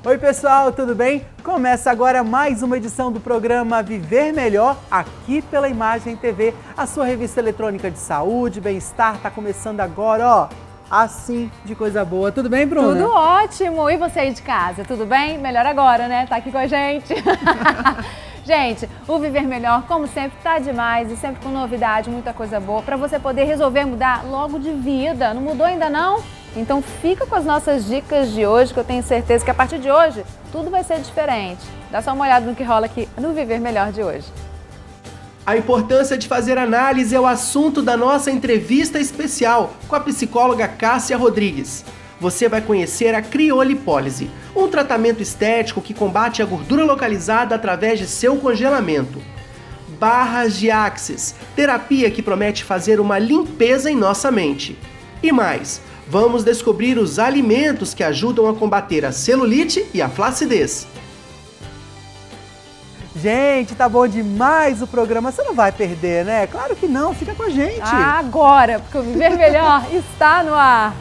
Oi pessoal, tudo bem? Começa agora mais uma edição do programa Viver Melhor, aqui pela Imagem TV. A sua revista eletrônica de saúde, bem-estar, tá começando agora, ó. Assim, de coisa boa. Tudo bem, Bruna? Tudo ótimo. E você aí de casa, tudo bem? Melhor agora, né? Tá aqui com a gente. Gente, o Viver Melhor, como sempre, tá demais e sempre com novidade, muita coisa boa, para você poder resolver mudar logo de vida. Não mudou ainda não? Então fica com as nossas dicas de hoje, que eu tenho certeza que a partir de hoje tudo vai ser diferente. Dá só uma olhada no que rola aqui no Viver Melhor de hoje. A importância de fazer análise é o assunto da nossa entrevista especial com a psicóloga Cássia Rodrigues. Você vai conhecer a criolipólise, um tratamento estético que combate a gordura localizada através de seu congelamento. Barras de Axis, terapia que promete fazer uma limpeza em nossa mente. E mais, vamos descobrir os alimentos que ajudam a combater a celulite e a flacidez. Gente, tá bom demais o programa, você não vai perder, né? Claro que não, fica com a gente. Agora, porque o Viver Melhor está no ar.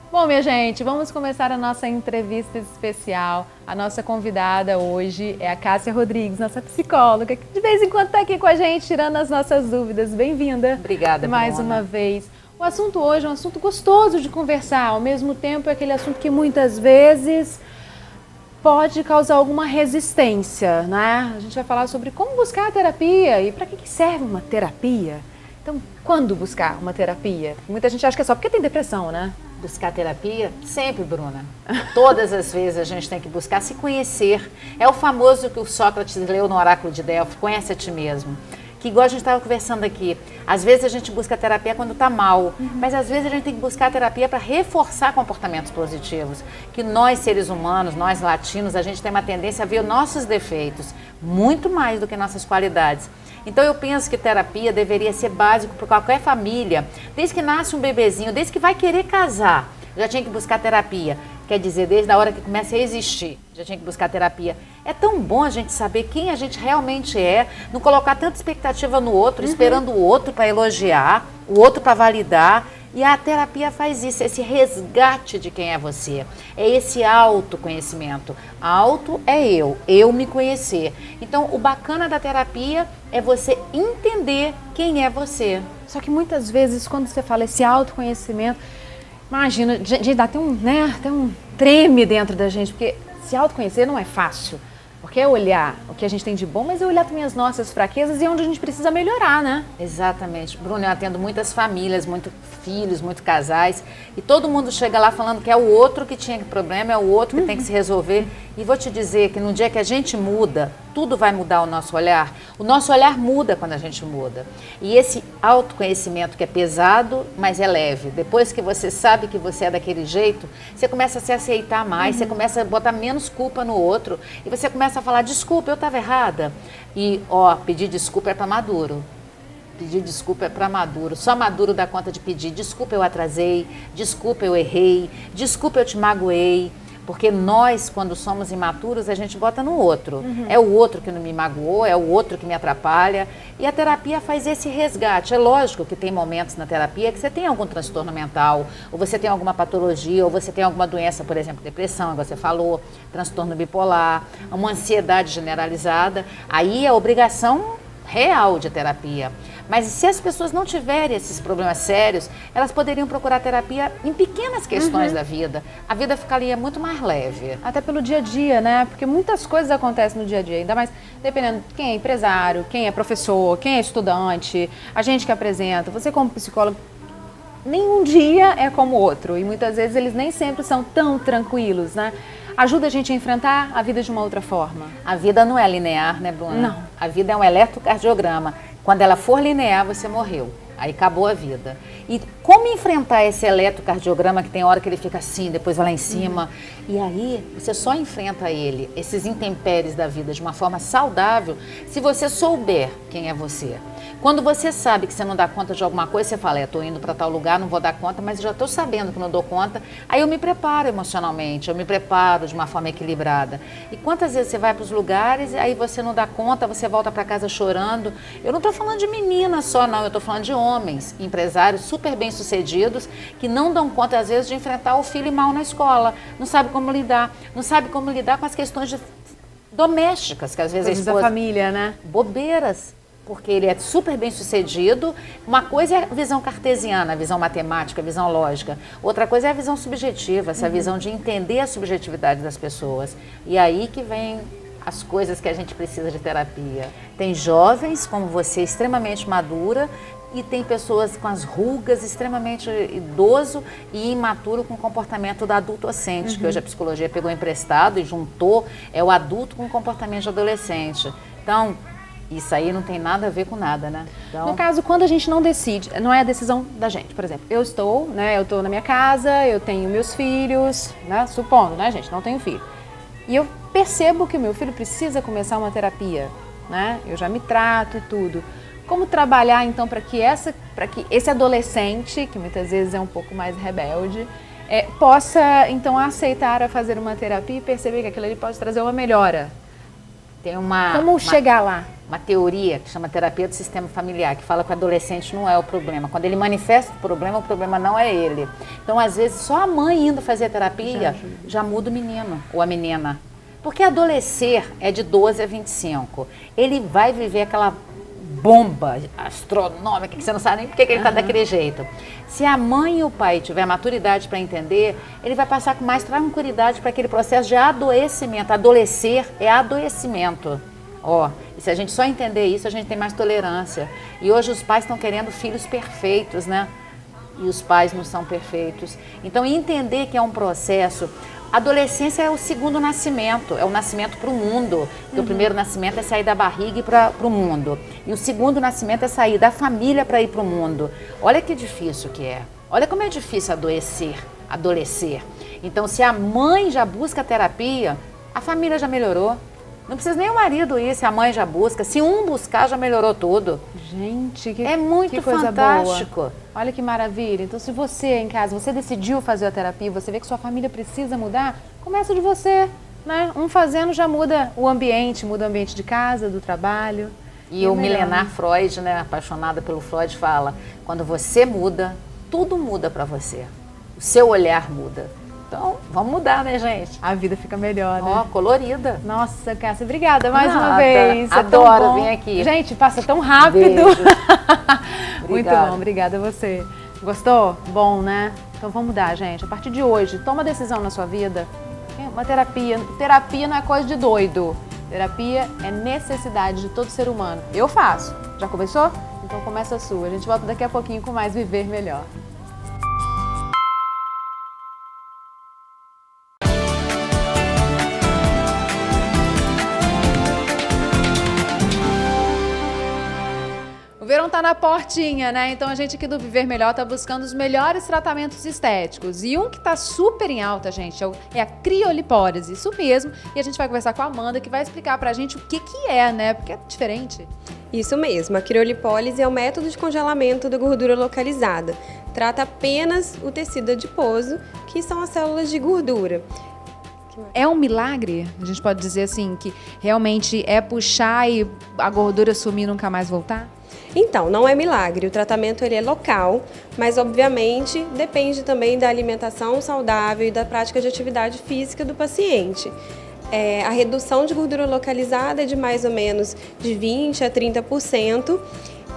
Bom, minha gente, vamos começar a nossa entrevista especial. A nossa convidada hoje é a Cássia Rodrigues, nossa psicóloga, que de vez em quando está aqui com a gente, tirando as nossas dúvidas. Bem-vinda. Obrigada, mais Bruna. uma vez. O assunto hoje é um assunto gostoso de conversar, ao mesmo tempo é aquele assunto que muitas vezes pode causar alguma resistência, né? A gente vai falar sobre como buscar a terapia e para que serve uma terapia. Então, quando buscar uma terapia? Muita gente acha que é só porque tem depressão, né? Buscar terapia? Sempre, Bruna. Todas as vezes a gente tem que buscar se conhecer. É o famoso que o Sócrates leu no Oráculo de Delfos, conhece a ti mesmo. Que igual a gente estava conversando aqui, às vezes a gente busca terapia quando está mal, mas às vezes a gente tem que buscar terapia para reforçar comportamentos positivos. Que nós, seres humanos, nós latinos, a gente tem uma tendência a ver nossos defeitos, muito mais do que nossas qualidades. Então eu penso que terapia deveria ser básico para qualquer família, desde que nasce um bebezinho, desde que vai querer casar, já tinha que buscar terapia. Quer dizer, desde a hora que começa a existir, já tinha que buscar terapia. É tão bom a gente saber quem a gente realmente é, não colocar tanta expectativa no outro, esperando o outro para elogiar, o outro para validar. E a terapia faz isso, esse resgate de quem é você, é esse autoconhecimento. Auto é eu me conhecer. Então, o bacana da terapia é você entender quem é você. Só que muitas vezes, quando você fala esse autoconhecimento, imagina, gente, dá até um treme dentro da gente, porque se autoconhecer não é fácil. Porque é olhar o que a gente tem de bom, mas é olhar também as nossas fraquezas e onde a gente precisa melhorar, né? Exatamente. Bruno, eu atendo muitas famílias, muitos filhos, muitos casais, e todo mundo chega lá falando que é o outro que tinha problema, é o outro que tem que se resolver. E vou te dizer que no dia que a gente muda, tudo vai mudar o nosso olhar. O nosso olhar muda quando a gente muda. E esse autoconhecimento que é pesado, mas é leve. Depois que você sabe que você é daquele jeito, você começa a se aceitar mais, você começa a botar menos culpa no outro, e você começa a falar, desculpa, eu estava errada. E, pedir desculpa é para maduro. Pedir desculpa é para maduro. Só maduro dá conta de pedir, desculpa eu atrasei, desculpa eu errei, desculpa eu te magoei. Porque nós, quando somos imaturos, a gente bota no outro. É o outro que não me magoou, é o outro que me atrapalha. E a terapia faz esse resgate. É lógico que tem momentos na terapia que você tem algum transtorno mental, ou você tem alguma patologia, ou você tem alguma doença, por exemplo, depressão, igual você falou, transtorno bipolar, uma ansiedade generalizada. Aí é obrigação real de terapia. Mas se as pessoas não tiverem esses problemas sérios, elas poderiam procurar terapia em pequenas questões da vida. A vida ficaria muito mais leve. Até pelo dia a dia, né? Porque muitas coisas acontecem no dia a dia, ainda mais dependendo de quem é empresário, quem é professor, quem é estudante, a gente que apresenta, você como psicólogo. Nenhum dia é como o outro e muitas vezes eles nem sempre são tão tranquilos, né? Ajuda a gente a enfrentar a vida de uma outra forma. A vida não é linear, né, Bruna? Não. A vida é um eletrocardiograma. Quando ela for linear, você morreu. Aí acabou a vida. E como enfrentar esse eletrocardiograma que tem hora que ele fica assim, depois vai lá em cima. E aí você só enfrenta ele, esses intempéries da vida, de uma forma saudável, se você souber quem é você. Quando você sabe que você não dá conta de alguma coisa, você fala, estou indo para tal lugar, não vou dar conta, mas já estou sabendo que não dou conta, aí eu me preparo emocionalmente, eu me preparo de uma forma equilibrada. E quantas vezes você vai para os lugares, aí você não dá conta, você volta para casa chorando. Eu não estou falando de meninas só, não, eu estou falando de homens, empresários super bem-sucedidos, que não dão conta, às vezes, de enfrentar o filho mal na escola, não sabe como lidar, não sabe como lidar com as questões domésticas, que às vezes a esposa... da família, né? Bobeiras. Porque ele é super bem sucedido. Uma coisa é a visão cartesiana, a visão matemática, a visão lógica. Outra coisa é a visão subjetiva, essa visão de entender a subjetividade das pessoas. E aí que vem as coisas que a gente precisa de terapia. Tem jovens como você, extremamente madura, e tem pessoas com as rugas, extremamente idoso e imaturo com o comportamento do adultocente, que hoje a psicologia pegou emprestado e juntou, é o adulto com o comportamento de adolescente. Então, isso aí não tem nada a ver com nada, né? Então... No caso, quando a gente não decide, não é a decisão da gente. Por exemplo, eu estou na minha casa, eu tenho meus filhos, né? Supondo, né, gente? Não tenho filho. E eu percebo que o meu filho precisa começar uma terapia, né? Eu já me trato e tudo. Como trabalhar, então, para que esse adolescente, que muitas vezes é um pouco mais rebelde, possa, então, aceitar a fazer uma terapia e perceber que aquilo ali pode trazer uma melhora? Tem Como chegar lá? Uma teoria que chama terapia do sistema familiar, que fala que o adolescente não é o problema. Quando ele manifesta o problema não é ele. Então, às vezes, só a mãe indo fazer terapia já muda o menino ou a menina. Porque adolescer é de 12 a 25. Ele vai viver aquela bomba astronômica que você não sabe nem por que ele está daquele jeito. Se a mãe e o pai tiver maturidade para entender, ele vai passar com mais tranquilidade para aquele processo de adoecimento. Adolecer é adoecimento. E se a gente só entender isso, a gente tem mais tolerância. E hoje os pais estão querendo filhos perfeitos, né? E os pais não são perfeitos. Então, entender que é um processo... Adolescência é o segundo nascimento, é o nascimento para o mundo. Porque o primeiro nascimento é sair da barriga e para o mundo. E o segundo nascimento é sair da família para ir para o mundo. Olha que difícil que é. Olha como é difícil adoecer. Então, se a mãe já busca terapia, a família já melhorou. Não precisa nem o marido ir, se a mãe já busca. Se um buscar, já melhorou tudo. Gente, é muito coisa fantástico. Boa. Olha que maravilha. Então, se você em casa, você decidiu fazer a terapia, você vê que sua família precisa mudar, começa de você, né? Um fazendo já muda o ambiente de casa, do trabalho. E o milenar Freud, né, apaixonada pelo Freud, fala, quando você muda, tudo muda para você. O seu olhar muda. Então, vamos mudar, né, gente? A vida fica melhor, né? Colorida. Nossa, Cássia, obrigada mais uma vez. Adoro vir aqui. Gente, passa tão rápido. Muito bom, obrigada a você. Gostou? Bom, né? Então vamos mudar, gente. A partir de hoje, toma decisão na sua vida. Uma terapia. Terapia não é coisa de doido. Terapia é necessidade de todo ser humano. Eu faço. Já começou? Então começa a sua. A gente volta daqui a pouquinho com mais Viver Melhor. O verão tá na portinha, né? Então a gente aqui do Viver Melhor tá buscando os melhores tratamentos estéticos. E um que tá super em alta, gente, é a criolipólise. Isso mesmo. E a gente vai conversar com a Amanda, que vai explicar pra gente o que é, né? Porque é diferente. Isso mesmo. A criolipólise é o método de congelamento da gordura localizada. Trata apenas o tecido adiposo, que são as células de gordura. É um milagre? A gente pode dizer assim, que realmente é puxar e a gordura sumir e nunca mais voltar? Então, não é milagre, o tratamento ele é local, mas obviamente depende também da alimentação saudável e da prática de atividade física do paciente. A redução de gordura localizada é de mais ou menos de 20% a 30%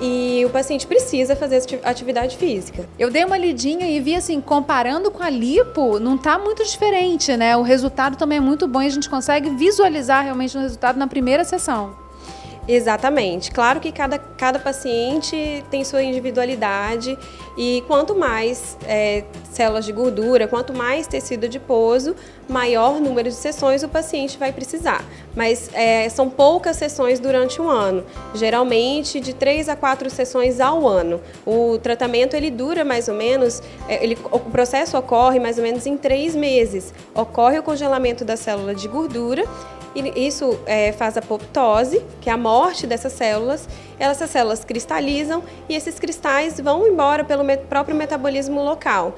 e o paciente precisa fazer atividade física. Eu dei uma lidinha e vi assim, comparando com a lipo, não tá muito diferente, né? O resultado também é muito bom e a gente consegue visualizar realmente o resultado na primeira sessão. Exatamente. Claro que cada paciente tem sua individualidade e quanto mais células de gordura, quanto mais tecido adiposo, maior número de sessões o paciente vai precisar. Mas são poucas sessões durante um ano, geralmente de 3 a 4 sessões ao ano. O tratamento ele dura mais ou menos, o processo ocorre mais ou menos em 3 meses. Ocorre o congelamento da célula de gordura E isso faz a apoptose, que é a morte dessas células. Essas células cristalizam e esses cristais vão embora pelo próprio metabolismo local,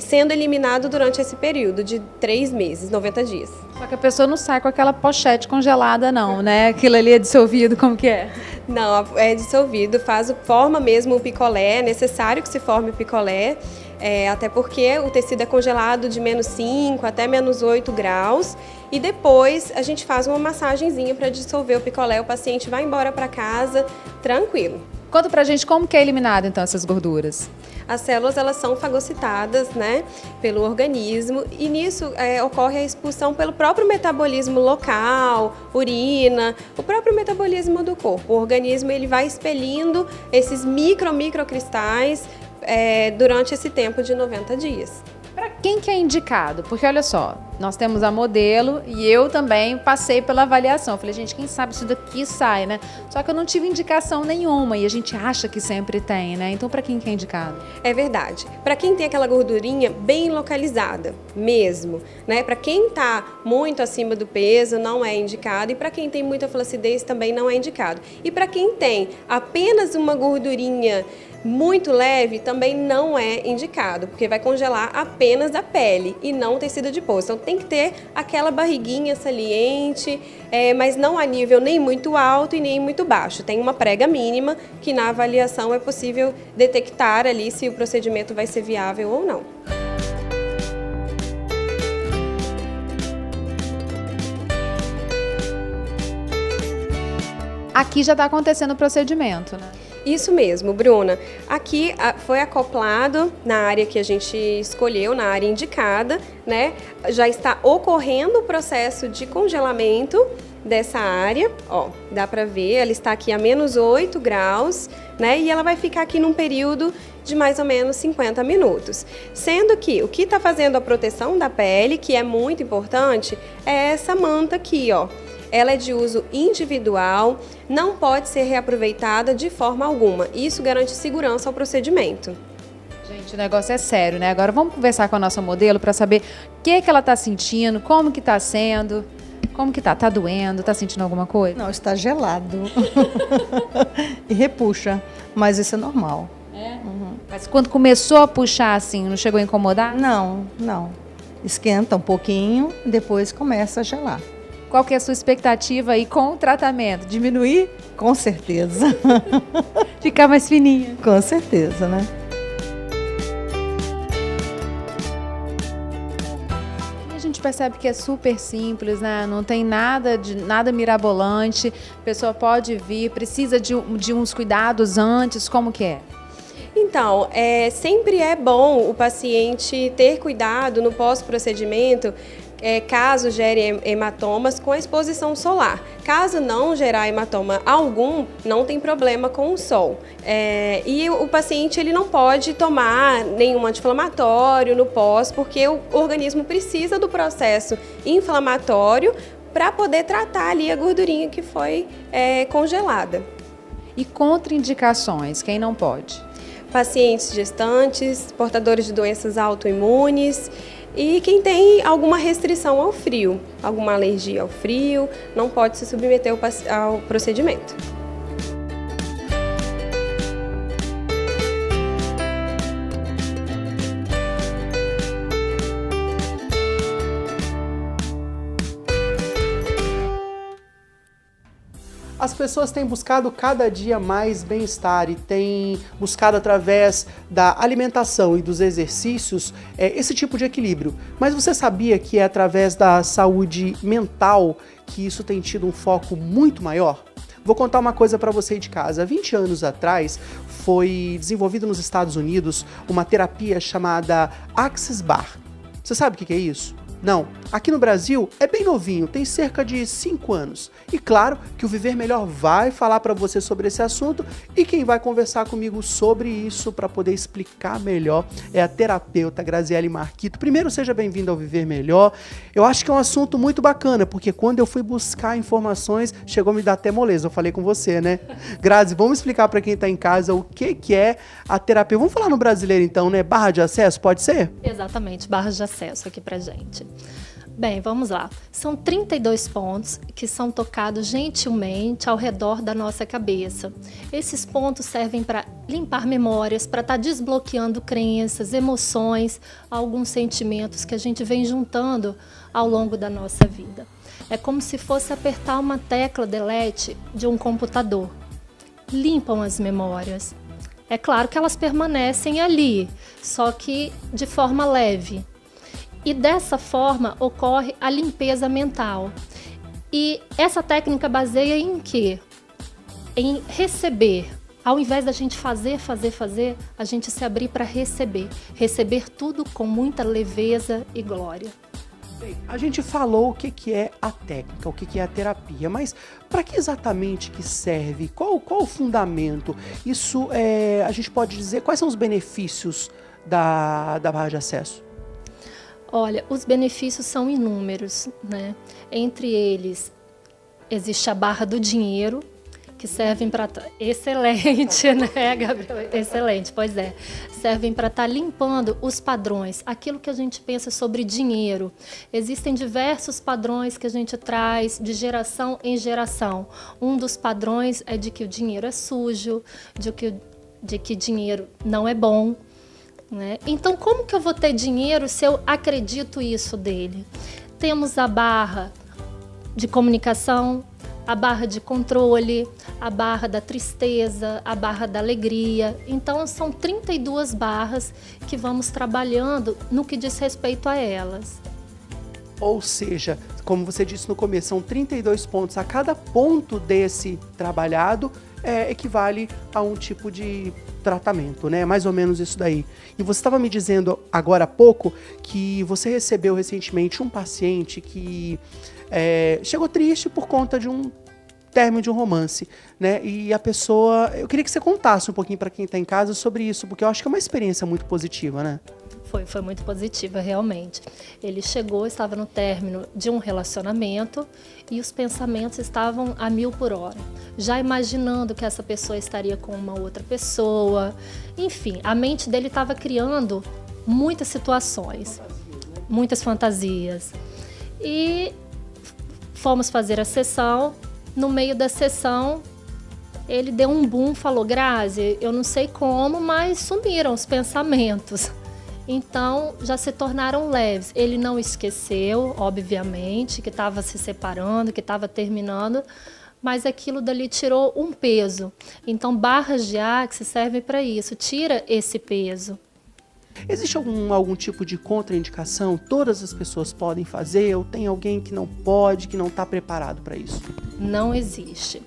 sendo eliminado durante esse período de 3 meses, 90 dias. Só que a pessoa não sai com aquela pochete congelada não, né? Aquilo ali é dissolvido, como que é? Não, é dissolvido, forma mesmo o picolé, é necessário que se forme o picolé, até porque o tecido é congelado de -5 até -8 graus e depois a gente faz uma massagenzinha para dissolver o picolé, o paciente vai embora para casa tranquilo. Conta pra gente como que é eliminado então essas gorduras. As células elas são fagocitadas, né, pelo organismo e nisso ocorre a expulsão pelo próprio metabolismo local, urina, o próprio metabolismo do corpo. O organismo ele vai expelindo esses microcristais durante esse tempo de 90 dias. Para quem que é indicado? Porque olha só, nós temos a modelo e eu também passei pela avaliação. Falei, gente, quem sabe isso daqui sai, né? Só que eu não tive indicação nenhuma e a gente acha que sempre tem, né? Então, para quem que é indicado? É verdade. Para quem tem aquela gordurinha bem localizada, mesmo, né? Para quem está muito acima do peso, não é indicado. E para quem tem muita flacidez, também não é indicado. E para quem tem apenas uma gordurinha muito leve, também não é indicado, porque vai congelar apenas a pele e não o tecido adiposo. Então tem que ter aquela barriguinha saliente, mas não a nível nem muito alto e nem muito baixo. Tem uma prega mínima que na avaliação é possível detectar ali se o procedimento vai ser viável ou não. Aqui já está acontecendo o procedimento, né? Isso mesmo, Bruna. Aqui foi acoplado na área que a gente escolheu, na área indicada, né? Já está ocorrendo o processo de congelamento dessa área, ó, dá para ver, ela está aqui a -8 graus, né? E ela vai ficar aqui num período de mais ou menos 50 minutos. Sendo que o que está fazendo a proteção da pele, que é muito importante, é essa manta aqui, ó. Ela é de uso individual, não pode ser reaproveitada de forma alguma. Isso garante segurança ao procedimento. Gente, o negócio é sério, né? Agora vamos conversar com a nossa modelo para saber o que ela está sentindo, como que está sendo, como que tá? Tá doendo? Tá sentindo alguma coisa? Não, está gelado. E repuxa, mas isso é normal. É? Uhum. Mas quando começou a puxar assim, não chegou a incomodar? Não. Esquenta um pouquinho, depois começa a gelar. Qual que é a sua expectativa aí com o tratamento? Diminuir? Com certeza. Ficar mais fininha? Com certeza, né? E a gente percebe que é super simples, né? Não tem nada mirabolante. A pessoa pode vir, precisa de uns cuidados antes, como que é? Então, sempre é bom o paciente ter cuidado no pós-procedimento, caso gere hematomas com a exposição solar. Caso não gerar hematoma algum, não tem problema com o sol. E o paciente ele não pode tomar nenhum anti-inflamatório no pós, porque o organismo precisa do processo inflamatório para poder tratar ali a gordurinha que foi congelada. E contraindicações, quem não pode? Pacientes gestantes, portadores de doenças autoimunes e quem tem alguma restrição ao frio, alguma alergia ao frio, não pode se submeter ao procedimento. As pessoas têm buscado cada dia mais bem-estar e têm buscado através da alimentação e dos exercícios esse tipo de equilíbrio. Mas você sabia que é através da saúde mental que isso tem tido um foco muito maior? Vou contar uma coisa para você aí de casa. Há 20 anos atrás foi desenvolvida nos Estados Unidos uma terapia chamada Access Bar. Você sabe o que é isso? Não, aqui no Brasil é bem novinho, tem cerca de 5 anos. E claro que o Viver Melhor vai falar para você sobre esse assunto e quem vai conversar comigo sobre isso para poder explicar melhor é a terapeuta Graziele Marquito. Primeiro, seja bem-vindo ao Viver Melhor. Eu acho que é um assunto muito bacana, porque quando eu fui buscar informações, chegou a me dar até moleza, eu falei com você, né? Grazi, vamos explicar para quem está em casa o que é a terapia. Vamos falar no brasileiro então, né? Barra de acesso, pode ser? Exatamente, barras de acesso aqui pra gente. Bem, vamos lá. São 32 pontos que são tocados gentilmente ao redor da nossa cabeça. Esses pontos servem para limpar memórias, para estar desbloqueando crenças, emoções, alguns sentimentos que a gente vem juntando ao longo da nossa vida. É como se fosse apertar uma tecla delete de um computador. Limpam as memórias. É claro que elas permanecem ali, só que de forma leve. E dessa forma ocorre a limpeza mental. E essa técnica baseia em quê? Em receber. Ao invés da gente fazer, a gente se abrir para receber. Receber tudo com muita leveza e glória. Bem, a gente falou o que é a técnica, o que é a terapia, mas para que exatamente que serve? Qual o fundamento? Isso, a gente pode dizer, quais são os benefícios da barra de acesso? Olha, os benefícios são inúmeros, né? Entre eles, existe a barra do dinheiro, que servem para... Excelente, né, Gabriel? Excelente, pois é. Servem para estar limpando os padrões, aquilo que a gente pensa sobre dinheiro. Existem diversos padrões que a gente traz de geração em geração. Um dos padrões é de que o dinheiro é sujo, de que dinheiro não é bom. Né? Então, como que eu vou ter dinheiro se eu acredito isso dele? Temos a barra de comunicação, a barra de controle, a barra da tristeza, a barra da alegria. Então, são 32 barras que vamos trabalhando no que diz respeito a elas. Ou seja, como você disse no começo, são 32 pontos. A cada ponto desse trabalhado equivale a um tipo de tratamento, né? Mais ou menos isso daí. E você estava me dizendo agora há pouco que você recebeu recentemente um paciente que chegou triste por conta de um término de um romance, né? E a pessoa... Eu queria que você contasse um pouquinho para quem está em casa sobre isso, porque eu acho que é uma experiência muito positiva, né? Foi muito positiva, realmente. Ele chegou, estava no término de um relacionamento e os pensamentos estavam a 1000 por hora. Já imaginando que essa pessoa estaria com uma outra pessoa. Enfim, a mente dele estava criando muitas situações, muitas fantasias. E fomos fazer a sessão. No meio da sessão, ele deu um boom, falou: Grazi, eu não sei como, mas sumiram os pensamentos. Então, já se tornaram leves. Ele não esqueceu, obviamente, que estava se separando, que estava terminando, mas aquilo dali tirou um peso. Então, barras de Axis servem para isso, tira esse peso. Existe algum tipo de contraindicação? Todas as pessoas podem fazer? Ou tem alguém que não pode, que não está preparado para isso? Não existe.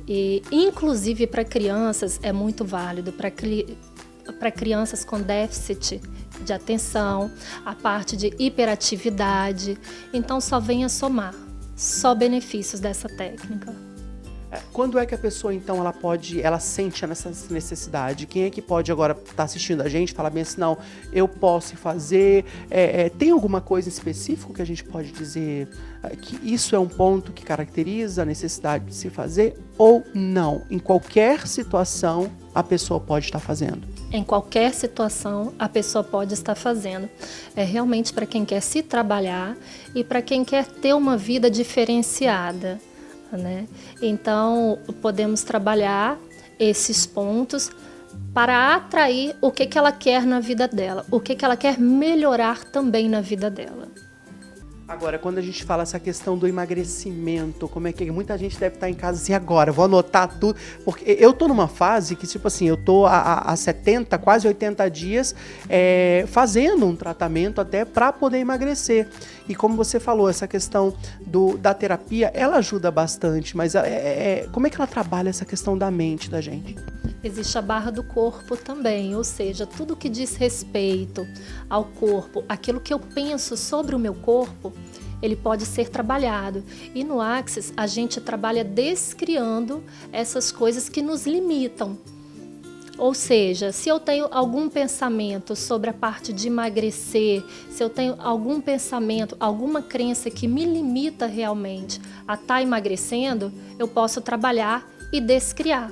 E, inclusive, para crianças é muito válido, para crianças com déficit de atenção, a parte de hiperatividade. Então, só vem a somar, só benefícios dessa técnica. Quando é que a pessoa, então, ela sente essa necessidade? Quem é que pode agora estar assistindo a gente, falar bem assim, não, eu posso fazer? Tem alguma coisa específica que a gente pode dizer que isso é um ponto que caracteriza a necessidade de se fazer ou não? Em qualquer situação, a pessoa pode estar fazendo? Em qualquer situação, a pessoa pode estar fazendo. É realmente para quem quer se trabalhar e para quem quer ter uma vida diferenciada, né? Então, podemos trabalhar esses pontos para atrair o que ela quer na vida dela, o que ela quer melhorar também na vida dela. Agora, quando a gente fala essa questão do emagrecimento, como é que muita gente deve estar em casa assim, agora, vou anotar tudo, porque eu tô numa fase que, tipo assim, eu tô há 70, quase 80 dias fazendo um tratamento até para poder emagrecer. E como você falou, essa questão da terapia, ela ajuda bastante, mas como é que ela trabalha essa questão da mente da gente? Existe a barra do corpo também, ou seja, tudo que diz respeito ao corpo, aquilo que eu penso sobre o meu corpo, ele pode ser trabalhado. E no Axis, a gente trabalha descriando essas coisas que nos limitam. Ou seja, se eu tenho algum pensamento sobre a parte de emagrecer, se eu tenho algum pensamento, alguma crença que me limita realmente a estar emagrecendo, eu posso trabalhar e descriar.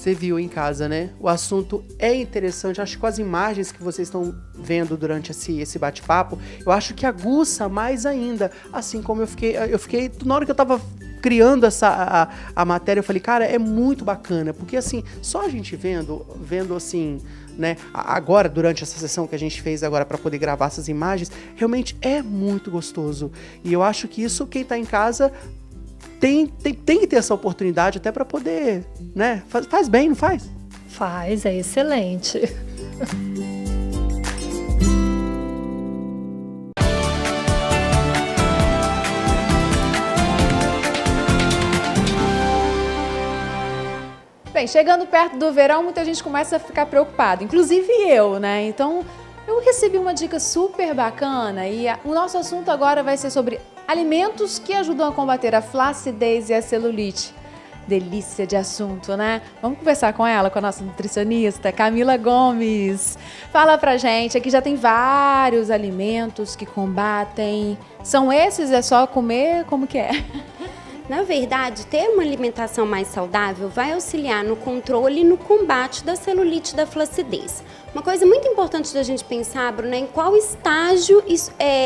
Você viu em casa, né? O assunto é interessante. Acho que com as imagens que vocês estão vendo durante esse bate-papo, eu acho que aguça mais ainda. Assim como eu fiquei na hora que eu tava criando a matéria, eu falei, cara, é muito bacana, porque assim, só a gente vendo assim, né, agora, durante essa sessão que a gente fez agora para poder gravar essas imagens, realmente é muito gostoso. E eu acho que isso, quem tá em casa tem que ter essa oportunidade até para poder, né? Faz bem, não faz? Faz, é excelente. Bem, chegando perto do verão, muita gente começa a ficar preocupada, inclusive eu, né? Então, eu recebi uma dica super bacana e o nosso assunto agora vai ser sobre alimentos que ajudam a combater a flacidez e a celulite. Delícia de assunto, né? Vamos conversar com ela, com a nossa nutricionista, Camila Gomes. Fala pra gente, aqui já tem vários alimentos que combatem. São esses? É só comer? Como que é? Na verdade, ter uma alimentação mais saudável vai auxiliar no controle e no combate da celulite e da flacidez. Uma coisa muito importante da gente pensar, Bruna, é em qual estágio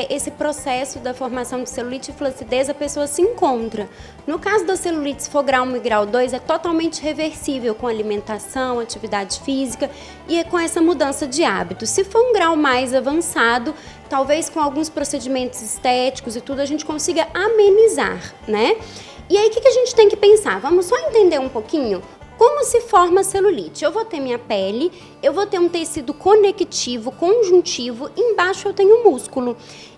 esse processo da formação de celulite e flacidez a pessoa se encontra. No caso da celulite, se for grau 1 e grau 2, é totalmente reversível com alimentação, atividade física e com essa mudança de hábito. Se for um grau mais avançado, talvez com alguns procedimentos estéticos e tudo, a gente consiga amenizar, né? E aí, o que a gente tem que pensar? Vamos só entender um pouquinho como se forma a celulite. Eu vou ter minha pele, eu vou ter um tecido conectivo, conjuntivo, embaixo eu tenho músculo.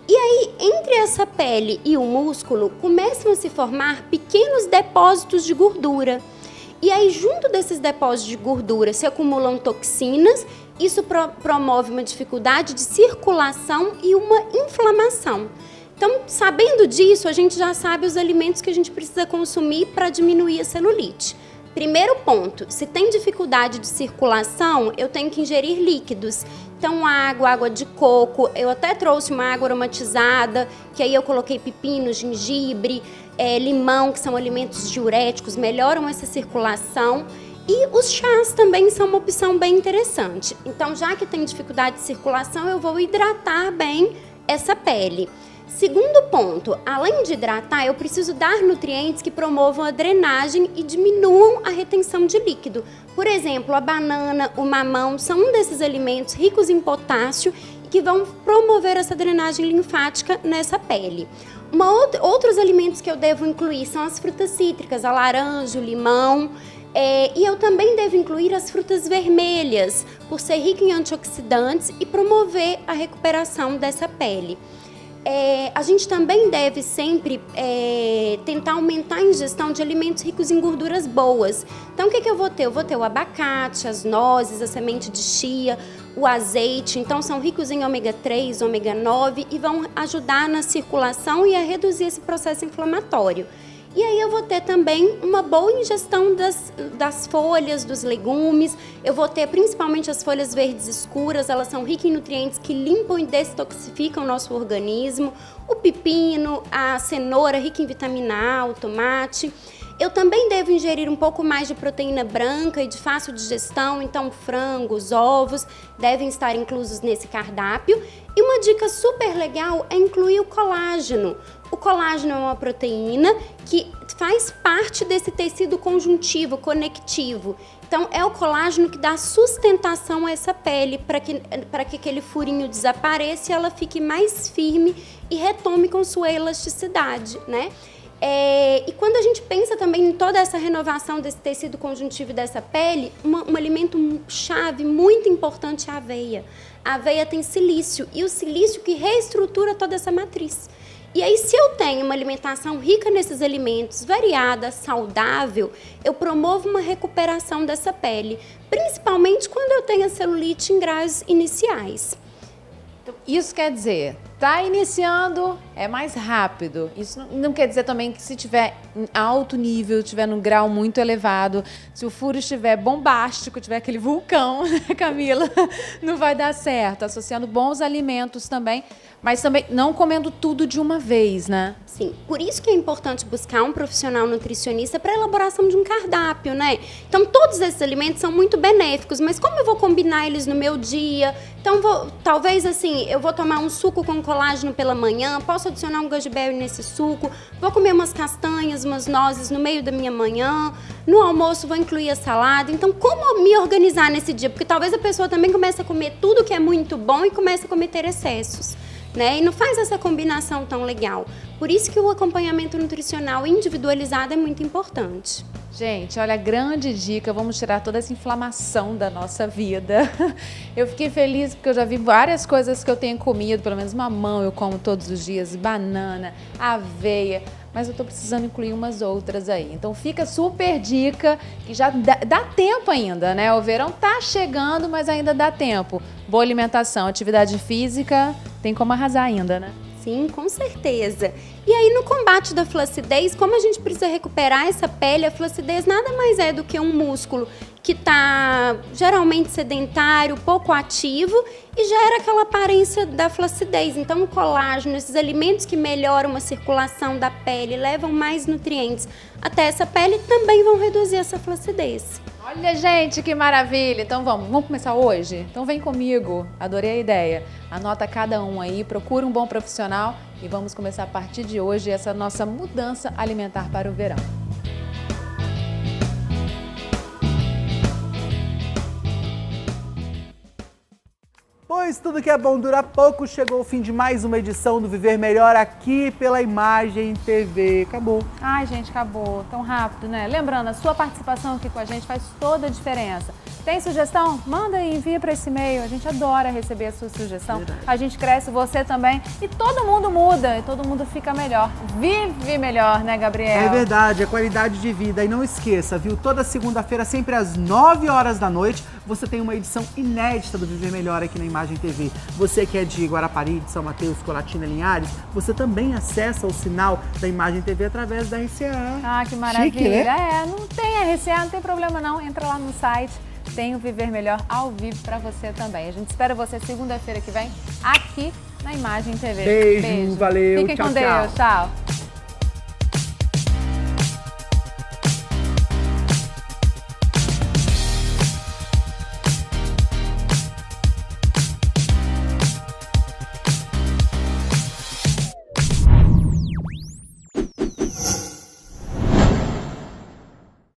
E aí, entre essa pele e o músculo, começam a se formar pequenos depósitos de gordura. E aí, junto desses depósitos de gordura, se acumulam toxinas. Isso promove uma dificuldade de circulação e uma inflamação. Então, sabendo disso, a gente já sabe os alimentos que a gente precisa consumir para diminuir a celulite. Primeiro ponto, se tem dificuldade de circulação, eu tenho que ingerir líquidos. Então, água de coco, eu até trouxe uma água aromatizada, que aí eu coloquei pepino, gengibre, limão, que são alimentos diuréticos, melhoram essa circulação. E os chás também são uma opção bem interessante. Então, já que tem dificuldade de circulação, eu vou hidratar bem essa pele. Segundo ponto, além de hidratar, eu preciso dar nutrientes que promovam a drenagem e diminuam a retenção de líquido. Por exemplo, a banana, o mamão são um desses alimentos ricos em potássio e que vão promover essa drenagem linfática nessa pele. Outros alimentos que eu devo incluir são as frutas cítricas, a laranja, o limão. E eu também devo incluir as frutas vermelhas, por ser rica em antioxidantes e promover a recuperação dessa pele. A gente também deve sempre tentar aumentar a ingestão de alimentos ricos em gorduras boas. Então, o que eu vou ter? Eu vou ter o abacate, as nozes, a semente de chia, o azeite. Então, são ricos em ômega 3, ômega 9 e vão ajudar na circulação e a reduzir esse processo inflamatório. E aí eu vou ter também uma boa ingestão das folhas, dos legumes. Eu vou ter principalmente as folhas verdes escuras, elas são ricas em nutrientes que limpam e detoxificam o nosso organismo. O pepino, a cenoura, rica em vitamina A, o tomate. Eu também devo ingerir um pouco mais de proteína branca e de fácil digestão, então frangos, ovos devem estar inclusos nesse cardápio. E uma dica super legal é incluir o colágeno. O colágeno é uma proteína que faz parte desse tecido conjuntivo, conectivo. Então, é o colágeno que dá sustentação a essa pele para que aquele furinho desapareça e ela fique mais firme e retome com sua elasticidade, né? E quando a gente pensa também em toda essa renovação desse tecido conjuntivo dessa pele, um alimento chave muito importante é a aveia. A aveia tem silício e o silício que reestrutura toda essa matriz. E aí, se eu tenho uma alimentação rica nesses alimentos, variada, saudável, eu promovo uma recuperação dessa pele, principalmente quando eu tenho a celulite em graus iniciais. Então, isso quer dizer, Tá iniciando, é mais rápido. Isso não quer dizer também que se tiver em alto nível, tiver num grau muito elevado, se o furo estiver bombástico, tiver aquele vulcão, né, Camila, não vai dar certo. Associando bons alimentos também, mas também não comendo tudo de uma vez, né? Sim, por isso que é importante buscar um profissional nutricionista para a elaboração de um cardápio, né? Então, todos esses alimentos são muito benéficos, mas como eu vou combinar eles no meu dia? Então, talvez assim, eu vou tomar um suco com colágeno pela manhã, posso adicionar um goji berry nesse suco, vou comer umas castanhas, umas nozes no meio da minha manhã, no almoço vou incluir a salada. Então, como me organizar nesse dia? Porque talvez a pessoa também comece a comer tudo que é muito bom e comece a cometer excessos, né? E não faz essa combinação tão legal. Por isso que o acompanhamento nutricional individualizado é muito importante. Gente, olha, grande dica, vamos tirar toda essa inflamação da nossa vida. Eu fiquei feliz porque eu já vi várias coisas que eu tenho comido, pelo menos mamão eu como todos os dias, banana, aveia, mas eu tô precisando incluir umas outras aí. Então fica super dica, que já dá tempo ainda, né? O verão tá chegando, mas ainda dá tempo. Boa alimentação, atividade física, tem como arrasar ainda, né? Sim, com certeza. E aí, no combate da flacidez, como a gente precisa recuperar essa pele, a flacidez nada mais é do que um músculo que está geralmente sedentário, pouco ativo e gera aquela aparência da flacidez. Então, o colágeno, esses alimentos que melhoram a circulação da pele, levam mais nutrientes até essa pele, também vão reduzir essa flacidez. Olha, gente, que maravilha! Então vamos começar hoje? Então vem comigo, adorei a ideia. Anota cada um aí, procura um bom profissional e vamos começar a partir de hoje essa nossa mudança alimentar para o verão. Pois tudo que é bom dura pouco, chegou o fim de mais uma edição do Viver Melhor aqui pela Imagem TV. Acabou. Ai, gente, acabou. Tão rápido, né? Lembrando, a sua participação aqui com a gente faz toda a diferença. Tem sugestão? Manda e envia para esse e-mail. A gente adora receber a sua sugestão. Verdade. A gente cresce, você também. E todo mundo muda e todo mundo fica melhor. Vive melhor, né, Gabriel? É verdade, é qualidade de vida. E não esqueça, viu? Toda segunda-feira, sempre às 9 horas da noite, você tem uma edição inédita do Viver Melhor aqui na Imagem TV. Você que é de Guarapari, de São Mateus, Colatina, Linhares, você também acessa o sinal da Imagem TV através da RCA. Ah, que maravilha. Chique, né? É, não tem RCA, não tem problema não. Entra lá no site, tem o Viver Melhor ao vivo para você também. A gente espera você segunda-feira que vem aqui na Imagem TV. Beijo. Valeu, Fiquem tchau, com Deus, tchau.